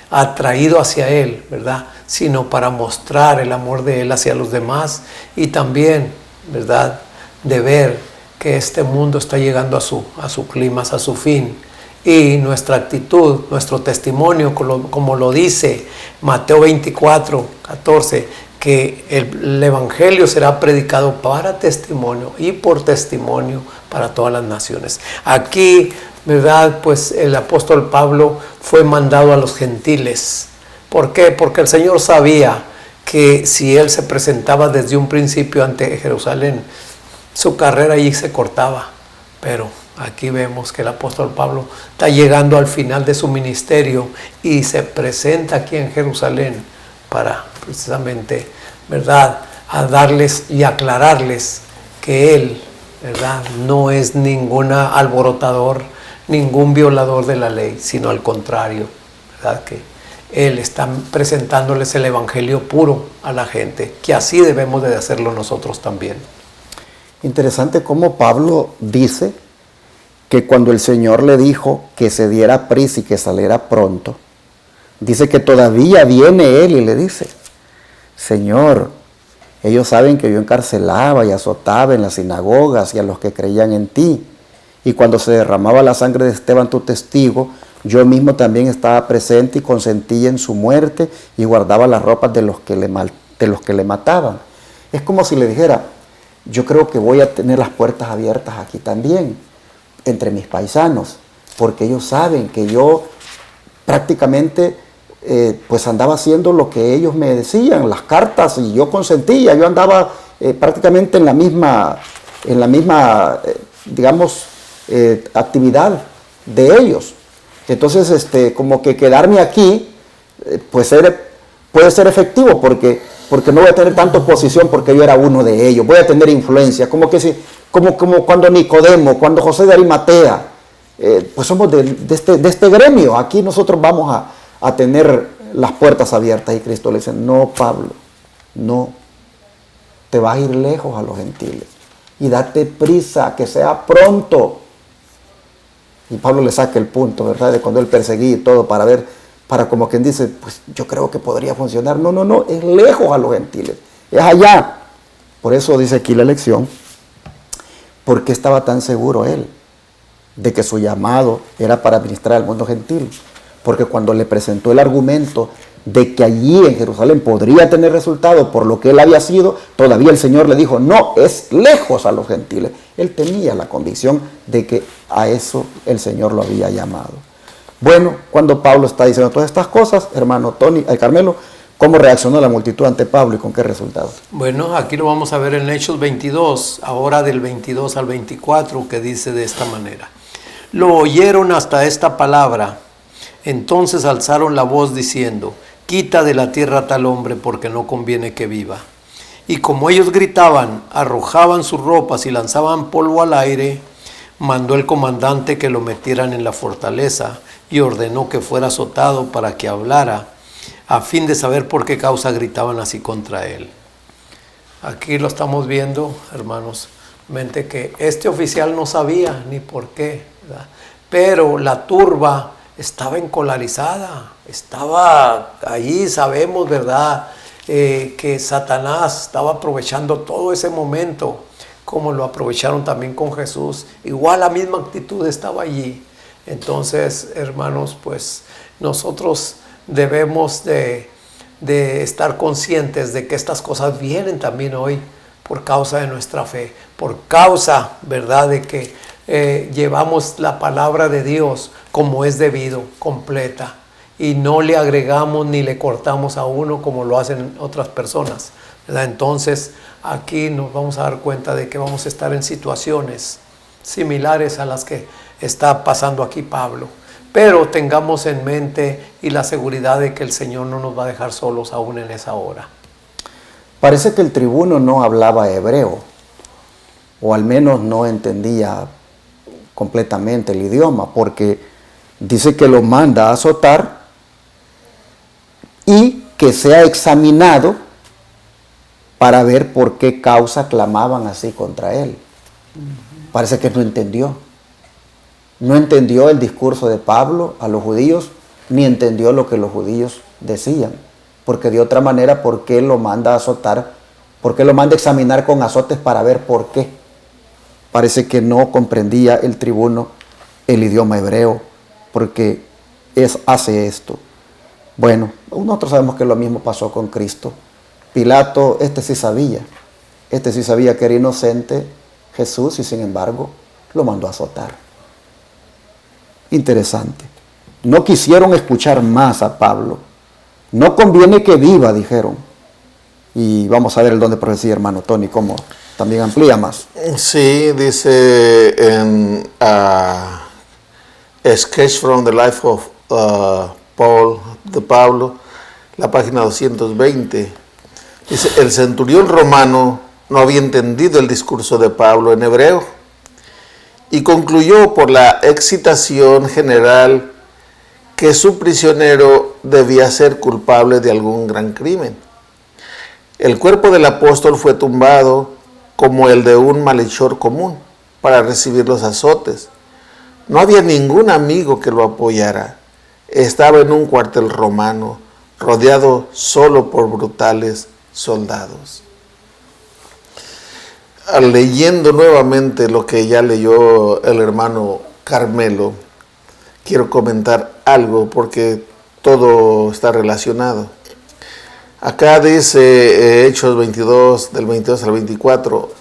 atraído hacia Él, ¿verdad? Sino para mostrar el amor de Él hacia los demás y también, ¿verdad? De ver que este mundo está llegando a su clímax, a su fin. Y nuestra actitud, nuestro testimonio, como lo dice Mateo 24, 14, que el Evangelio será predicado para testimonio y por testimonio para todas las naciones. Aquí, ¿verdad? Pues el apóstol Pablo fue mandado a los gentiles. ¿Por qué? Porque el Señor sabía que si él se presentaba desde un principio ante Jerusalén, su carrera allí se cortaba. Pero aquí vemos que el apóstol Pablo está llegando al final de su ministerio y se presenta aquí en Jerusalén para precisamente, ¿verdad?, a darles y aclararles que él, ¿verdad?, no es ningún alborotador, ningún violador de la ley, sino al contrario, ¿verdad?, que él está presentándoles el evangelio puro a la gente, que así debemos de hacerlo nosotros también. Interesante cómo Pablo dice que cuando el Señor le dijo que se diera prisa y que saliera pronto, dice que todavía viene él y le dice: Señor, ellos saben que yo encarcelaba y azotaba en las sinagogas y a los que creían en ti. Y cuando se derramaba la sangre de Esteban, tu testigo, yo mismo también estaba presente y consentía en su muerte y guardaba las ropas de los que le mataban. Es como si le dijera: yo creo que voy a tener las puertas abiertas aquí también, entre mis paisanos, porque ellos saben que yo prácticamente pues andaba haciendo lo que ellos me decían, las cartas, y yo consentía, yo andaba prácticamente en la misma digamos, actividad de ellos. Entonces, como que quedarme aquí, pues puede ser efectivo, porque no voy a tener tanta oposición porque yo era uno de ellos, voy a tener influencia, como cuando Nicodemo, cuando José de Arimatea, pues somos de este gremio, aquí nosotros vamos a tener las puertas abiertas. Y Cristo le dice: no, Pablo, no, te vas a ir lejos a los gentiles y date prisa, que sea pronto. Y Pablo le saca el punto, ¿verdad?, de cuando él perseguía y todo, para como quien dice: pues yo creo que podría funcionar. No, es lejos a los gentiles, es allá. Por eso dice aquí la lección: ¿por qué estaba tan seguro él de que su llamado era para ministrar al mundo gentil? Porque cuando le presentó el argumento de que allí en Jerusalén podría tener resultado por lo que él había sido, todavía el Señor le dijo: no, es lejos a los gentiles. Él tenía la convicción de que a eso el Señor lo había llamado. Bueno, cuando Pablo está diciendo todas estas cosas, hermano Carmelo, ¿cómo reaccionó la multitud ante Pablo y con qué resultado? Bueno, aquí lo vamos a ver en Hechos 22, ahora del 22 al 24, que dice de esta manera: lo oyeron hasta esta palabra, entonces alzaron la voz diciendo: quita de la tierra a tal hombre, porque no conviene que viva. Y como ellos gritaban, arrojaban sus ropas y lanzaban polvo al aire, mandó el comandante que lo metieran en la fortaleza y ordenó que fuera azotado para que hablara, a fin de saber por qué causa gritaban así contra él. Aquí lo estamos viendo, hermanos, mente que este oficial no sabía ni por qué, ¿verdad?, pero la turba estaba encolarizada, estaba allí, sabemos, ¿verdad?, que Satanás estaba aprovechando todo ese momento, como lo aprovecharon también con Jesús. Igual la misma actitud estaba allí. Entonces, hermanos, pues nosotros debemos de estar conscientes de que estas cosas vienen también hoy por causa de nuestra fe, por causa, ¿verdad?, de que llevamos la palabra de Dios como es debido, completa, y no le agregamos ni le cortamos a uno como lo hacen otras personas, ¿verdad? Entonces aquí nos vamos a dar cuenta de que vamos a estar en situaciones similares a las que está pasando aquí Pablo, pero tengamos en mente y la seguridad de que el Señor no nos va a dejar solos aún en esa hora. Parece que el tribuno no hablaba hebreo, o al menos no entendía completamente el idioma, porque dice que lo manda a azotar y que sea examinado para ver por qué causa clamaban así contra él. Parece que no entendió. No entendió el discurso de Pablo a los judíos, ni entendió lo que los judíos decían. Porque de otra manera, ¿por qué lo manda a azotar? ¿Por qué lo manda a examinar con azotes para ver por qué? Parece que no comprendía el tribuno el idioma hebreo, porque hace esto. Bueno, nosotros sabemos que lo mismo pasó con Cristo. Pilato, sí sabía que era inocente Jesús, y sin embargo lo mandó a azotar. Interesante. No quisieron escuchar más a Pablo. No conviene que viva, dijeron. Y vamos a ver el don de profecía, hermano Tony, cómo también amplía más. Sí, dice en A Sketch from the Life of Paul, de Pablo, la página 220. Dice, el centurión romano no había entendido el discurso de Pablo en hebreo y concluyó por la excitación general que su prisionero debía ser culpable de algún gran crimen. El cuerpo del apóstol fue tumbado como el de un malhechor común para recibir los azotes. No había ningún amigo que lo apoyara. Estaba en un cuartel romano, rodeado solo por brutales soldados. Leyendo nuevamente lo que ya leyó el hermano Carmelo, quiero comentar algo porque todo está relacionado. Acá dice Hechos 22, del 22 al 24,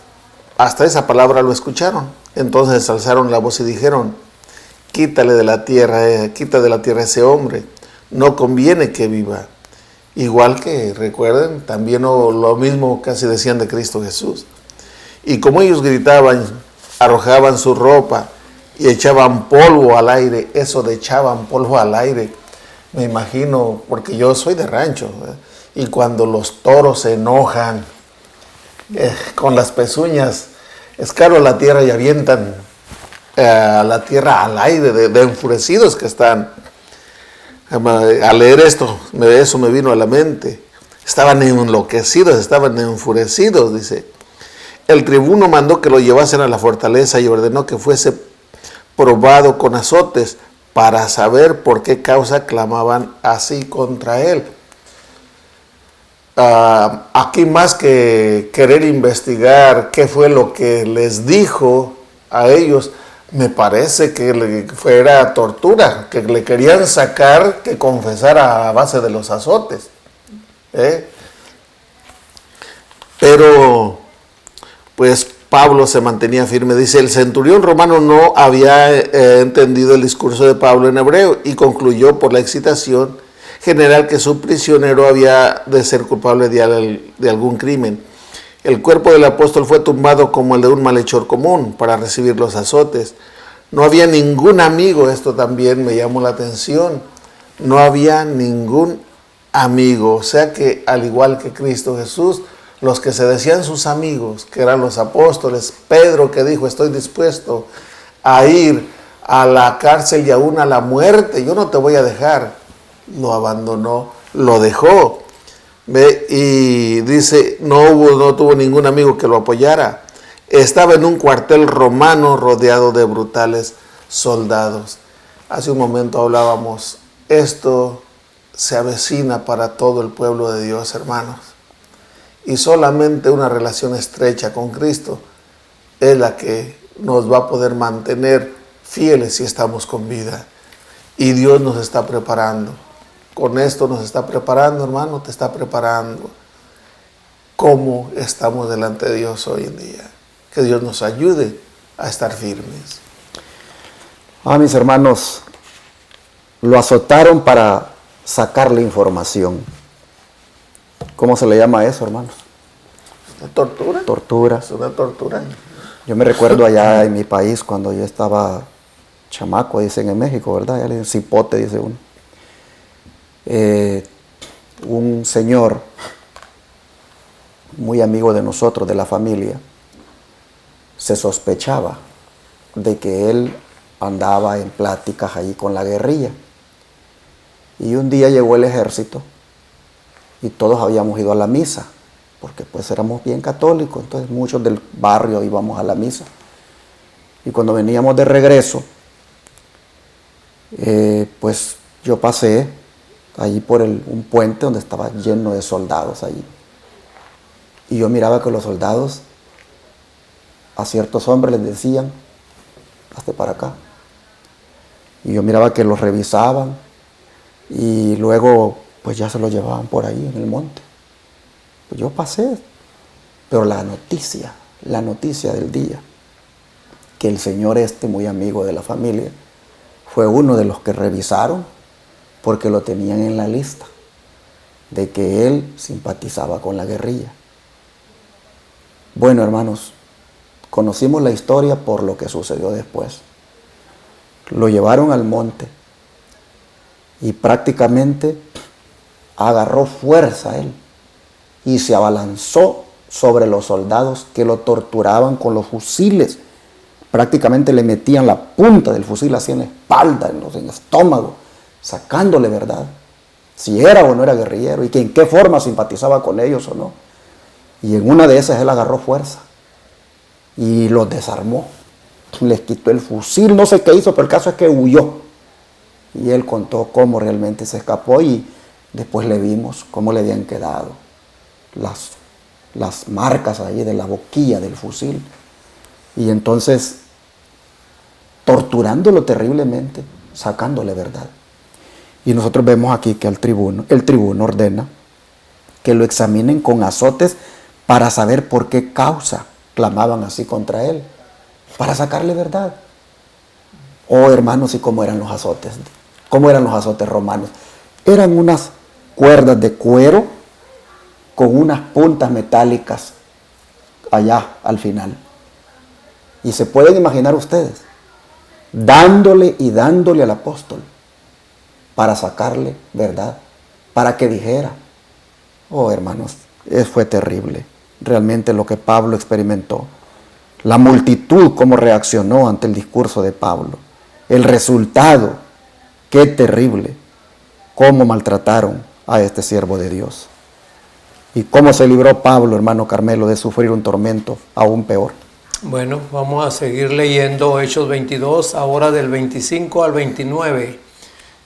hasta esa palabra lo escucharon. Entonces alzaron la voz y dijeron, quita de la tierra ese hombre, no conviene que viva. Igual que, recuerden, también lo mismo casi decían de Cristo Jesús. Y como ellos gritaban, arrojaban su ropa y echaban polvo al aire. Eso de echaban polvo al aire, me imagino, porque yo soy de rancho, y cuando los toros se enojan, con las pezuñas, escarban la tierra y avientan la tierra al aire, de enfurecidos que están. Al leer esto, eso me vino a la mente. Estaban enloquecidos, estaban enfurecidos, dice. El tribuno mandó que lo llevasen a la fortaleza y ordenó que fuese probado con azotes para saber por qué causa clamaban así contra él. Aquí más que querer investigar qué fue lo que les dijo a ellos, me parece que fuera tortura, que le querían sacar que confesara a base de los azotes. Pero pues Pablo se mantenía firme. Dice, el centurión romano no había entendido el discurso de Pablo en hebreo y concluyó por la excitación general que su prisionero había de ser culpable de algún crimen. El cuerpo del apóstol fue tumbado como el de un malhechor común para recibir los azotes. No había ningún amigo, esto también me llamó la atención, no había ningún amigo, o sea que al igual que Cristo Jesús, los que se decían sus amigos, que eran los apóstoles, Pedro que dijo, estoy dispuesto a ir a la cárcel y aún a la muerte, yo no te voy a dejar, lo abandonó, lo dejó. Y dice, no tuvo ningún amigo que lo apoyara. Estaba en un cuartel romano rodeado de brutales soldados. Hace un momento hablábamos, esto se avecina para todo el pueblo de Dios, hermanos. Y solamente una relación estrecha con Cristo es la que nos va a poder mantener fieles si estamos con vida. Y Dios nos está preparando. con esto nos está preparando, hermano, te está preparando. ¿Cómo estamos delante de Dios hoy en día? Que Dios nos ayude a estar firmes. Mis hermanos, lo azotaron para sacarle información. ¿Cómo se le llama eso, hermanos? ¿Una tortura? Tortura. Es una tortura. Yo me recuerdo allá en mi país cuando yo estaba chamaco, dicen en México, ¿verdad? Ya le dicen cipote, dice uno. Un señor muy amigo de nosotros, de la familia, se sospechaba de que él andaba en pláticas allí con la guerrilla. Y un día llegó el ejército y todos habíamos ido a la misa, porque pues éramos bien católicos, entonces muchos del barrio íbamos a la misa. Y cuando veníamos de regreso, pues yo pasé allí por un puente donde estaba lleno de soldados allí. Y yo miraba que los soldados a ciertos hombres les decían, hazte para acá. Y yo miraba que los revisaban y luego pues ya se los llevaban por ahí en el monte. Pues yo pasé, pero la noticia del día, que el señor muy amigo de la familia, fue uno de los que revisaron porque lo tenían en la lista de que él simpatizaba con la guerrilla. Bueno, hermanos, conocimos la historia por lo que sucedió después. Lo llevaron al monte y prácticamente agarró fuerza él y se abalanzó sobre los soldados que lo torturaban con los fusiles. Prácticamente le metían la punta del fusil así en la espalda, en el estómago, sacándole verdad, si era o no era guerrillero y que en qué forma simpatizaba con ellos o no. Y en una de esas él agarró fuerza y los desarmó, les quitó el fusil, no sé qué hizo, pero el caso es que huyó. Y él contó cómo realmente se escapó y después le vimos cómo le habían quedado las marcas ahí de la boquilla del fusil. Y entonces, torturándolo terriblemente, sacándole verdad. Y nosotros vemos aquí que el tribuno ordena que lo examinen con azotes para saber por qué causa clamaban así contra él, para sacarle verdad. Oh, hermanos, ¿y cómo eran los azotes? ¿Cómo eran los azotes romanos? Eran unas cuerdas de cuero con unas puntas metálicas allá al final. Y se pueden imaginar ustedes, dándole y dándole al apóstol para sacarle verdad, para que dijera. Oh, hermanos, fue terrible realmente lo que Pablo experimentó. La multitud cómo reaccionó ante el discurso de Pablo. El resultado, qué terrible, cómo maltrataron a este siervo de Dios. Y cómo se libró Pablo, hermano Carmelo, de sufrir un tormento aún peor. Bueno, vamos a seguir leyendo Hechos 22, ahora del 25 al 29,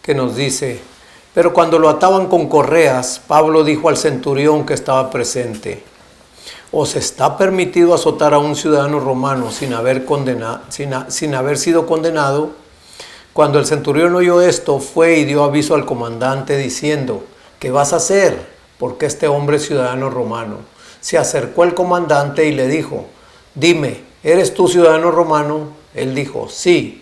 que nos dice: pero cuando lo ataban con correas, Pablo dijo al centurión que estaba presente: ¿os está permitido azotar a un ciudadano romano sin haber sido condenado? Cuando el centurión oyó esto, fue y dio aviso al comandante diciendo: ¿qué vas a hacer? Porque este hombre es ciudadano romano. Se acercó el comandante y le dijo: dime, ¿eres tú ciudadano romano? Él dijo: sí.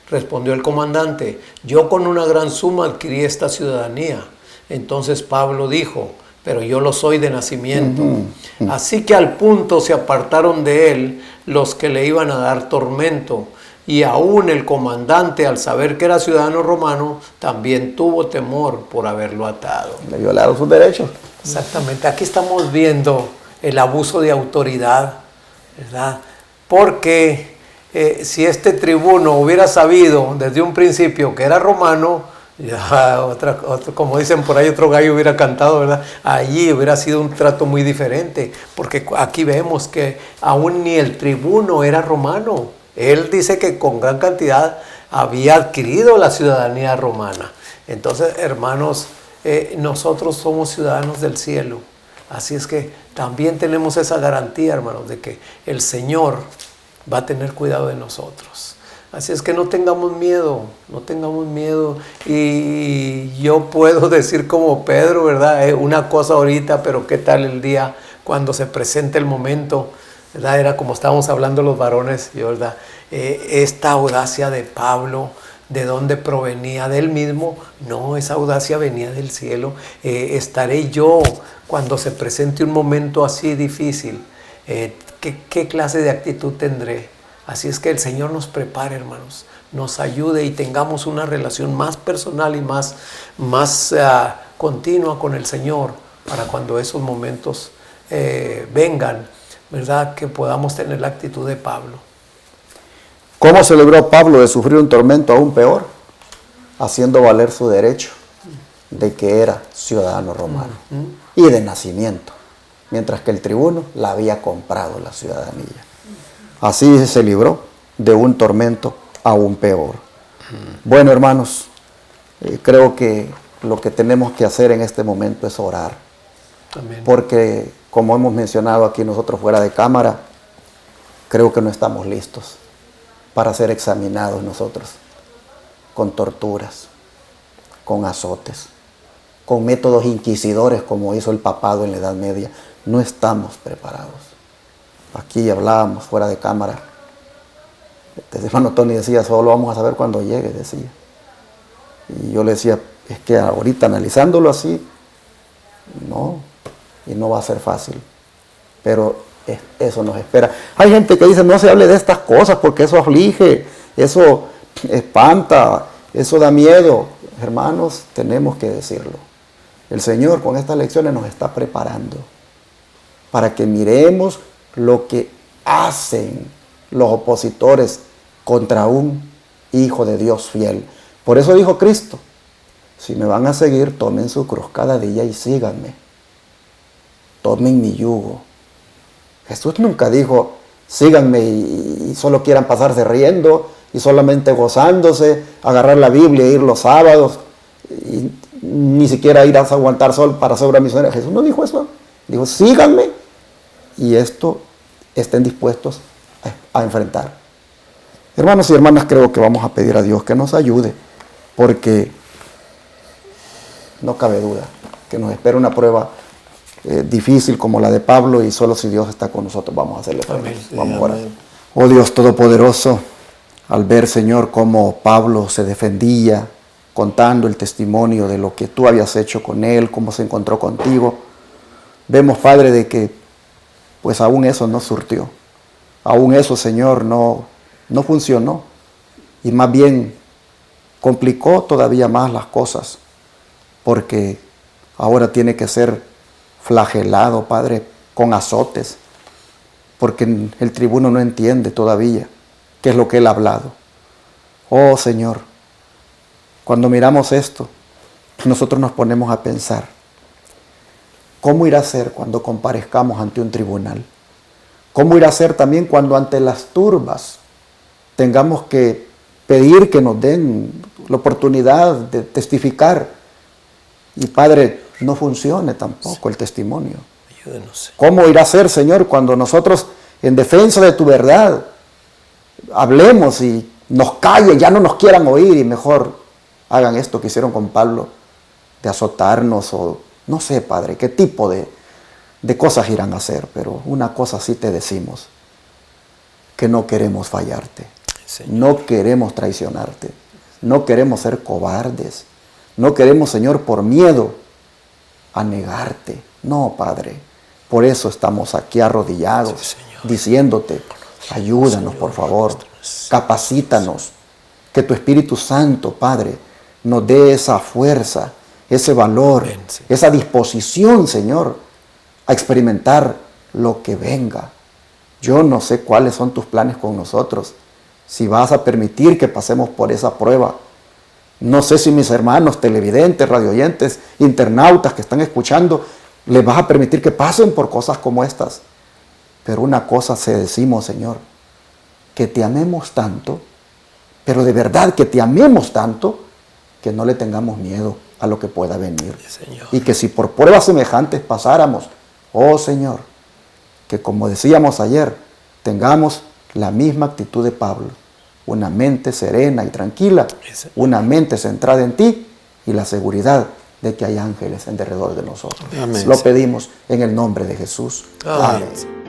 Respondió el comandante: yo con una gran suma adquirí esta ciudadanía. Entonces Pablo dijo: pero yo lo soy de nacimiento. Así que al punto se apartaron de él los que le iban a dar tormento. Y aún el comandante, al saber que era ciudadano romano, también tuvo temor por haberlo atado. Le violaron sus derechos. Exactamente. Aquí estamos viendo el abuso de autoridad, ¿verdad? Porque si este tribuno hubiera sabido desde un principio que era romano, ya como dicen por ahí, otro gallo hubiera cantado, ¿verdad? Allí hubiera sido un trato muy diferente, porque aquí vemos que aún ni el tribuno era romano. Él dice que con gran cantidad había adquirido la ciudadanía romana. Entonces, hermanos, nosotros somos ciudadanos del cielo. Así es que también tenemos esa garantía, hermanos, de que el Señor va a tener cuidado de nosotros. Así es que no tengamos miedo, no tengamos miedo. Y yo puedo decir como Pedro, ¿verdad? Una cosa ahorita, pero ¿qué tal el día cuando se presente el momento? ¿Verdad? Era como estábamos hablando los varones, ¿verdad? Esta audacia de Pablo, ¿de dónde provenía? ¿De él mismo? No, esa audacia venía del cielo. Estaré yo cuando se presente un momento así difícil. ¿Qué clase de actitud tendré? Así es que el Señor nos prepare, hermanos, nos ayude y tengamos una relación más personal y más continua con el Señor para cuando esos momentos vengan, ¿verdad? Que podamos tener la actitud de Pablo. ¿Cómo se libró Pablo de sufrir un tormento aún peor? Haciendo valer su derecho de que era ciudadano romano y de nacimiento, mientras que el tribuno la había comprado la ciudadanía. Así se libró de un tormento aún peor. Bueno, hermanos, creo que lo que tenemos que hacer en este momento es orar. Amén. Porque, como hemos mencionado aquí nosotros fuera de cámara, creo que no estamos listos para ser examinados nosotros con torturas, con azotes, con métodos inquisidores como hizo el papado en la Edad Media. No estamos preparados. Aquí hablábamos fuera de cámara. El hermano Tony decía, solo vamos a saber cuando llegue, decía. Y yo le decía, es que ahorita analizándolo así, no, y no va a ser fácil. Pero eso nos espera. Hay gente que dice, no se hable de estas cosas porque eso aflige, eso espanta, eso da miedo. Hermanos, tenemos que decirlo. El Señor con estas lecciones nos está preparando para que miremos lo que hacen los opositores contra un Hijo de Dios fiel. Por eso dijo Cristo, si me van a seguir, tomen su cruz cada día y síganme. Tomen mi yugo. Jesús nunca dijo, síganme y solo quieran pasarse riendo y solamente gozándose, agarrar la Biblia e ir los sábados y ni siquiera ir a aguantar sol para ser una misionera. Jesús no dijo eso. Dijo, síganme y esto estén dispuestos a enfrentar. Hermanos y hermanas, creo que vamos a pedir a Dios que nos ayude, porque no cabe duda que nos espera una prueba difícil como la de Pablo, y solo si Dios está con nosotros vamos a hacerle frente. Vamos a orar. Oh Dios Todopoderoso, al ver, Señor, cómo Pablo se defendía contando el testimonio de lo que tú habías hecho con él, cómo se encontró contigo, vemos, Padre, de que pues aún eso no surtió. Aún eso, Señor, no funcionó. Y más bien complicó todavía más las cosas. Porque ahora tiene que ser flagelado, Padre, con azotes. Porque el tribuno no entiende todavía qué es lo que él ha hablado. Oh, Señor, cuando miramos esto, nosotros nos ponemos a pensar, ¿cómo irá a ser cuando comparezcamos ante un tribunal? ¿Cómo irá a ser también cuando ante las turbas tengamos que pedir que nos den la oportunidad de testificar? Y Padre, no funcione tampoco el testimonio. Ayúdenos. ¿Cómo irá a ser, Señor, cuando nosotros en defensa de tu verdad hablemos y nos callen, ya no nos quieran oír y mejor hagan esto que hicieron con Pablo, de azotarnos o no sé, Padre, qué tipo de cosas irán a hacer? Pero una cosa sí te decimos, que no queremos fallarte, Señor. No queremos traicionarte, no queremos ser cobardes, no queremos, Señor, por miedo a negarte. No, Padre, por eso estamos aquí arrodillados, Sí, Señor. diciéndote, ayúdanos, por favor, capacítanos, que tu Espíritu Santo, Padre, nos dé esa fuerza, ese valor, Ven, Señor. esa disposición, Señor, a experimentar lo que venga. Yo no sé cuáles son tus planes con nosotros, si vas a permitir que pasemos por esa prueba. No sé si mis hermanos televidentes, radioyentes, internautas que están escuchando, les vas a permitir que pasen por cosas como estas. Pero una cosa se decimos, Señor, que te amemos tanto, pero de verdad que te amemos tanto, que no le tengamos miedo a lo que pueda venir. Señor. Y que si por pruebas semejantes pasáramos, oh Señor, que como decíamos ayer, tengamos la misma actitud de Pablo, una mente serena y tranquila, una mente centrada en ti y la seguridad de que hay ángeles en derredor de nosotros. Amén. Lo pedimos en el nombre de Jesús. Amén. Amén.